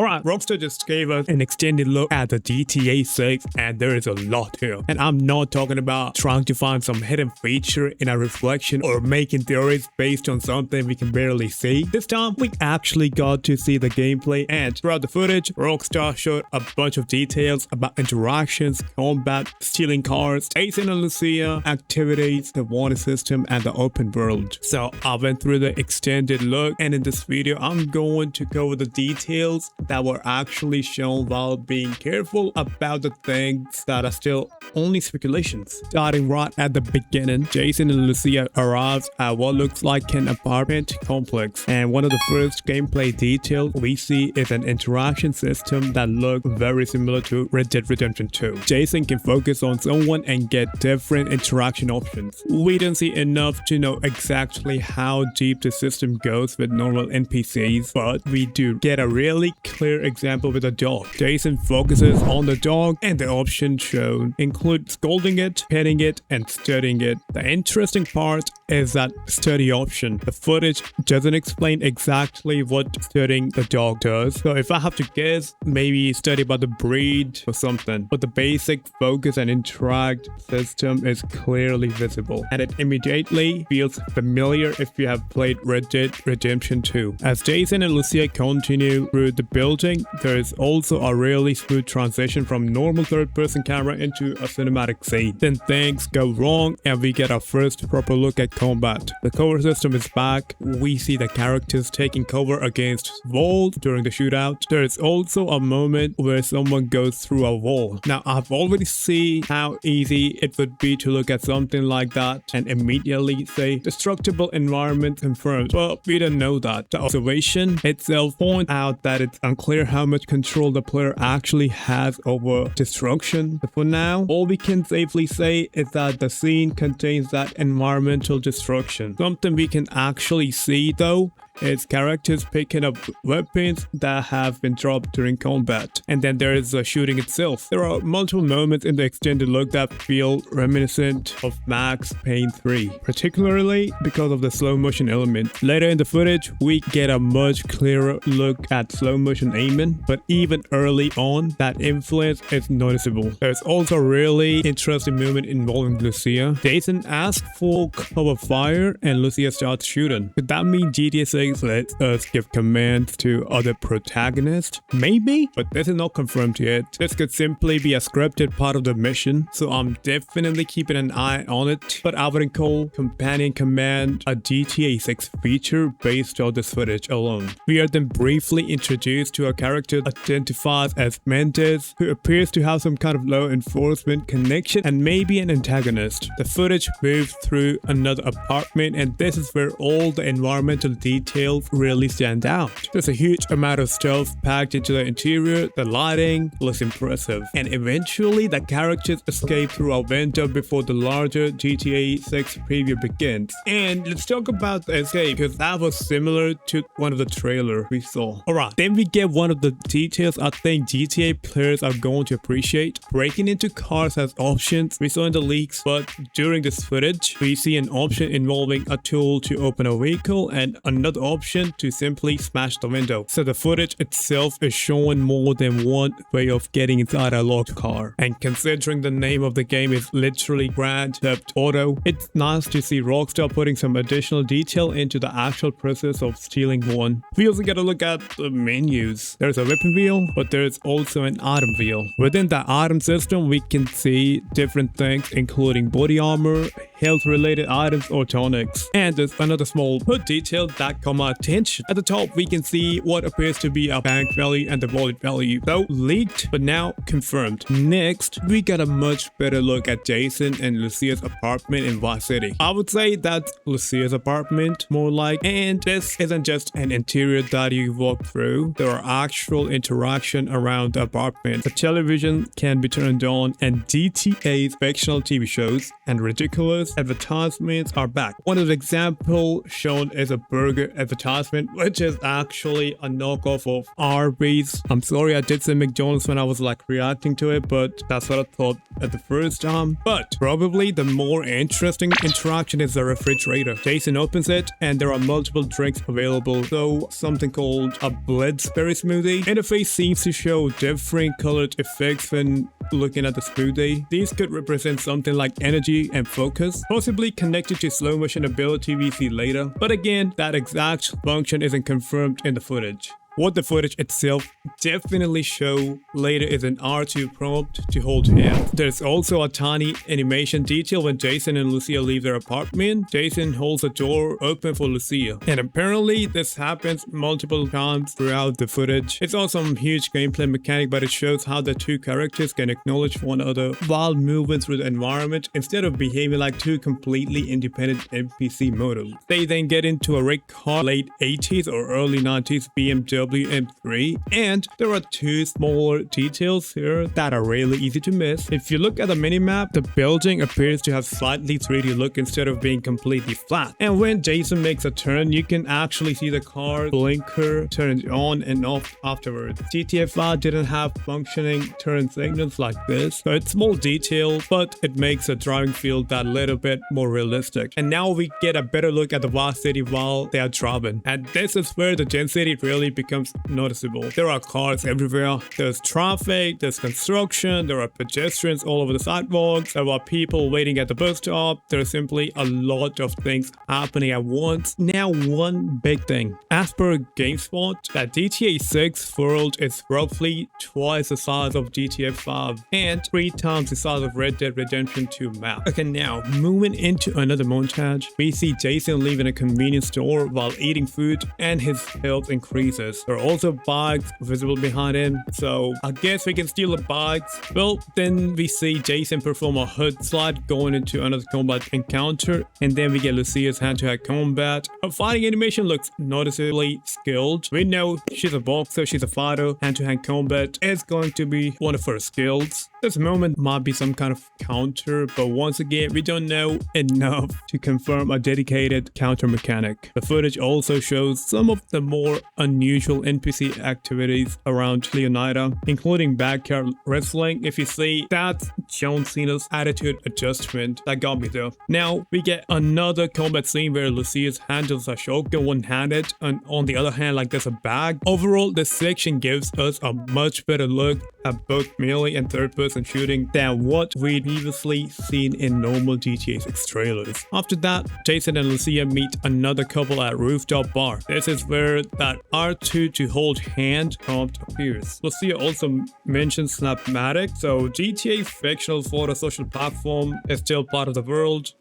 Alright, Rockstar just gave us an extended look at the GTA 6 and there is a lot here. And I'm not talking about trying to find some hidden feature in a reflection or making theories based on something we can barely see. This time, we actually got to see the gameplay, and throughout the footage, Rockstar showed a bunch of details about interactions, combat, stealing cars, Jason and Lucia, activities, the water system, and the open world. So I went through the extended look, and in this video, I'm going to cover the details that were actually shown while being careful about the things that are still only speculations. Starting right at the beginning, Jason and Lucia arrives at what looks like an apartment complex, and one of the first gameplay details we see is an interaction system that looks very similar to Red Dead Redemption 2. Jason can focus on someone and get different interaction options. We don't see enough to know exactly how deep the system goes with normal NPCs, but we do get a really clear example with a dog. Jason focuses on the dog, and the options shown include scolding it, petting it, and studying it. The interesting part is that study option. The footage doesn't explain exactly what studying the dog does, so if I have to guess, maybe study about the breed or something, but the basic focus and interact system is clearly visible, and it immediately feels familiar if you have played Red Dead Redemption 2. As Jason and Lucia continue through the building, there is also a really smooth transition from normal third-person camera into a cinematic scene. Then things go wrong and we get our first proper look at combat. The cover system is back. We see the characters taking cover against walls during the shootout. There is also a moment where someone goes through a wall. Now, I've already seen how easy it would be to look at something like that and immediately say destructible environment confirmed, but we don't know that. The observation itself points out that it's unclear how much control the player actually has over destruction. But for now, all we can safely say is that the scene contains that environmental destruction. Something we can actually see though is characters picking up weapons that have been dropped during combat. And then there is the shooting itself. There are multiple moments in the extended look that feel reminiscent of Max Payne 3, particularly because of the slow motion element. Later in the footage, we get a much clearer look at slow motion aiming, but even early on, that influence is noticeable. There's also a really interesting moment involving Lucia. Jason asks for cover fire and Lucia starts shooting. Could that mean GTA 6 lets us give commands to other protagonists? Maybe, but this is not confirmed yet. This could simply be a scripted part of the mission, so I'm definitely keeping an eye on it, but I wouldn't call companion command a GTA 6 feature based on this footage alone. We are then briefly introduced to a character identified as Mendez, who appears to have some kind of law enforcement connection and maybe an antagonist. The footage moves through another apartment, and this is where all the environmental details really stand out. There's a huge amount of stuff packed into the interior. The lighting looks impressive, and eventually the characters escape through a window before the larger GTA 6 preview begins. And let's talk about the escape, because that was similar to one of the trailers we saw. Alright, then we get one of the details I think GTA players are going to appreciate. Breaking into cars has options we saw in the leaks, but during this footage we see an option involving a tool to open a vehicle and another option to simply smash the window. So the footage itself is showing more than one way of getting inside a locked car. And considering the name of the game is literally Grand Theft Auto, it's nice to see Rockstar putting some additional detail into the actual process of stealing one. We also get a look at the menus. There's a weapon wheel, but there's also an item wheel. Within the item system, we can see different things including body armor, health related items or tonics. And there's another small hood detail that caught my attention. At the top we can see what appears to be a bank value and the wallet value, though leaked but now confirmed. Next we got a much better look at Jason and Lucia's apartment in Vice City. I would say that's Lucia's apartment more like, and this isn't just an interior that you walk through. There are actual interaction around the apartment. The television can be turned on, and GTA's fictional TV shows and ridiculous advertisements are back. One of the examples shown is a burger advertisement, which is actually a knockoff of Arby's. I'm sorry I did say McDonald's when I was like reacting to it, but that's what I thought at the first time. But probably the more interesting interaction is the refrigerator. Jason opens it and there are multiple drinks available. So something called a Blitzberry smoothie. Interface seems to show different colored effects when looking at the smoothie. These could represent something like energy and focus, possibly connected to slow motion ability we see later. But again, that exact function isn't confirmed in the footage. What the footage itself definitely show later is an R2 prompt to hold hands. There's also a tiny animation detail when Jason and Lucia leave their apartment. Jason holds the door open for Lucia. And apparently this happens multiple times throughout the footage. It's also some huge gameplay mechanic, but it shows how the two characters can acknowledge one another while moving through the environment instead of behaving like two completely independent NPC models. They then get into a red car, late 80s or early 90s BMW M3, and there are two smaller details here that are really easy to miss. If you look at the minimap, the building appears to have slightly 3D look instead of being completely flat. And when Jason makes a turn, you can actually see the car blinker turns on and off afterwards. GTA 5 didn't have functioning turn signals like this, so it's small detail, but it makes the driving feel that little bit more realistic. And now we get a better look at the Vice City while they are driving, and this is where the Gen City really becomes noticeable. There are cars everywhere, there's traffic, there's construction, there are pedestrians all over the sidewalks, there are people waiting at the bus stop, there's simply a lot of things happening at once. Now one big thing, as per GameSpot, that GTA 6 world is roughly twice the size of GTA 5 and 3 times the size of Red Dead Redemption 2 map. Okay, now moving into another montage, we see Jason leaving a convenience store while eating food and his health increases. There are also bikes visible behind him, so I guess we can steal the bikes. Well, then we see Jason perform a hood slide going into another combat encounter, and then we get Lucia's hand-to-hand combat. Her fighting animation looks noticeably skilled. We know she's a boxer, she's a fighter. Hand-to-hand combat is going to be one of her skills. This moment might be some kind of counter, but once again, we don't know enough to confirm a dedicated counter mechanic. The footage also shows some of the more unusual NPC activities around Leonida, including backyard wrestling. If you see, that's John Cena's attitude adjustment that got me there. Now, we get another combat scene where Lucius handles a shotgun one-handed, and on the other hand, like there's a bag. Overall, this section gives us a much better look at both melee and third-person shooting than what we'd previously seen in normal GTA 6 trailers. After that, Jason and Lucia meet another couple at rooftop bar. This is where that R2 to hold hand prompt appears. Lucia also mentions Snapmatic, so GTA's fictional photo social platform is still part of the world.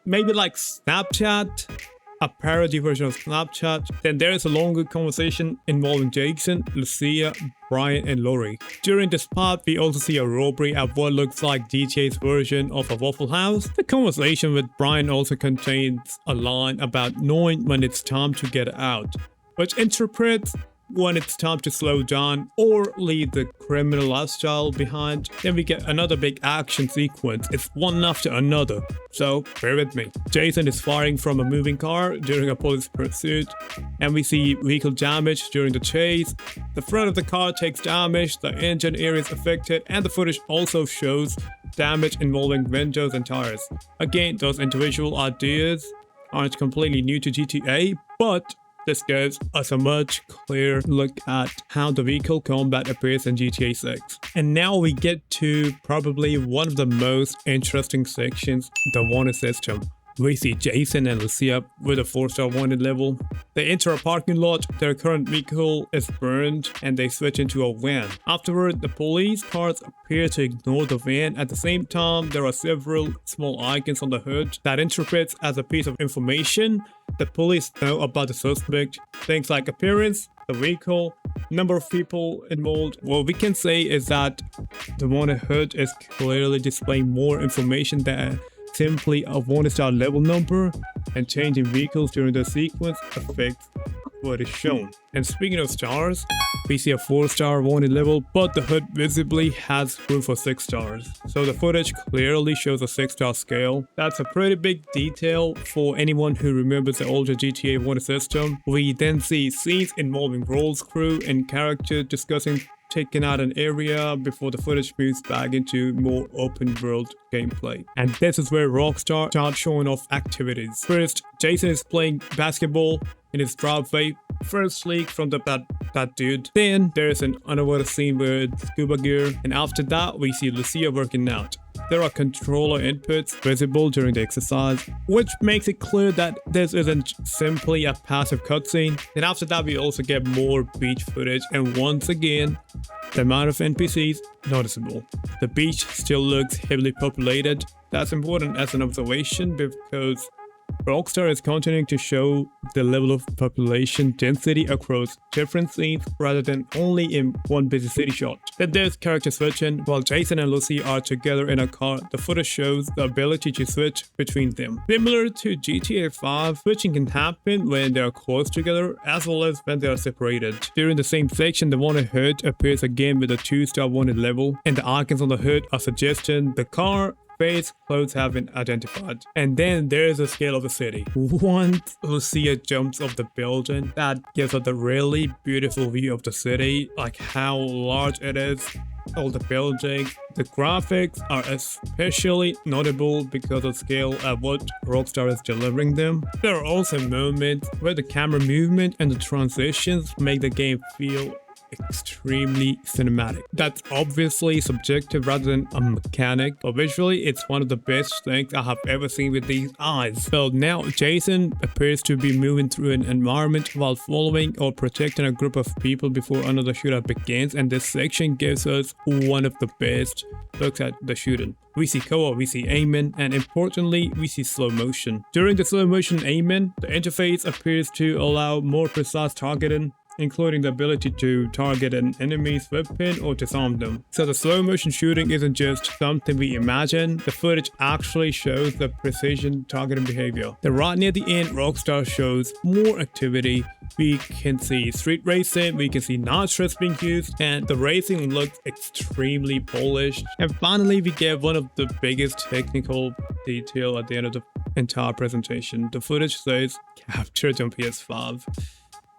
Maybe like Snapchat? A parody version of Snapchat. Then there is a longer conversation involving Jason, Lucia, Brian, and Lori. During this part, we also see a robbery at what looks like DJ's version of a Waffle House. The conversation with Brian also contains a line about knowing when it's time to get out, which interprets when it's time to slow down or leave the criminal lifestyle behind. Then we get another big action sequence. It's one after another, so bear with me. Jason is firing from a moving car during a police pursuit, and we see vehicle damage during the chase. The front of the car takes damage, the engine area is affected, and the footage also shows damage involving windows and tires. Again, those individual ideas aren't completely new to GTA, but this gives us a much clearer look at how the vehicle combat appears in GTA 6. And now we get to probably one of the most interesting sections, the wanted system. We see Jason and Lucia with a 4-star wanted level. They enter a parking lot, their current vehicle is burned, and they switch into a van. Afterward, the police cars appear to ignore the van. At the same time, there are several small icons on the hood that interprets as a piece of information the police know about the suspect. Things like appearance, the vehicle, number of people involved. What we can say is that the wanted hood is clearly displaying more information than simply a 1-star level number, and changing vehicles during the sequence affects what is shown. And speaking of stars, we see a 4-star wanted level, but the HUD visibly has room for 6 stars. So the footage clearly shows a 6-star scale. That's a pretty big detail for anyone who remembers the older GTA 1 system. We then see scenes involving roles, crew, and characters discussing taking out an area before the footage moves back into more open world gameplay. And this is where Rockstar starts showing off activities. First, Jason is playing basketball in his driveway, first league from that dude. Then there's an underwater scene with scuba gear, and after that we see Lucia working out. There are controller inputs visible during the exercise, which makes it clear that this isn't simply a passive cutscene. And after that we also get more beach footage, and once again the amount of NPCs noticeable. The beach still looks heavily populated. That's important as an observation because Rockstar is continuing to show the level of population density across different scenes rather than only in one busy city shot. Then there's character switching. While Jason and Lucy are together in a car, the footage shows the ability to switch between them. Similar to GTA 5, switching can happen when they are close together as well as when they are separated. During the same section, the wanted hood appears again with a 2-star wanted level, and the icons on the hood are suggesting the car, face, clothes have been identified. And then there's a scale of the city. Once Lucia jumps off the building, that gives us a really beautiful view of the city, like how large it is, all the buildings. The graphics are especially notable because of scale at what Rockstar is delivering them. There are also moments where the camera movement and the transitions make the game feel extremely cinematic. That's obviously subjective rather than a mechanic, but visually it's one of the best things I have ever seen with these eyes. So now Jason appears to be moving through an environment while following or protecting a group of people before another shootout begins, and this section gives us one of the best looks at the shooting. We see co-op, we see aiming, and importantly, we see slow motion. During the slow motion aiming, the interface appears to allow more precise targeting, including the ability to target an enemy's weapon or disarm them. So the slow motion shooting isn't just something we imagine, the footage actually shows the precision targeting behavior. Then right near the end, Rockstar shows more activity. We can see street racing, we can see nitrous being used, and the racing looks extremely polished. And finally, we get one of the biggest technical detail at the end of the entire presentation. The footage says captured on PS5.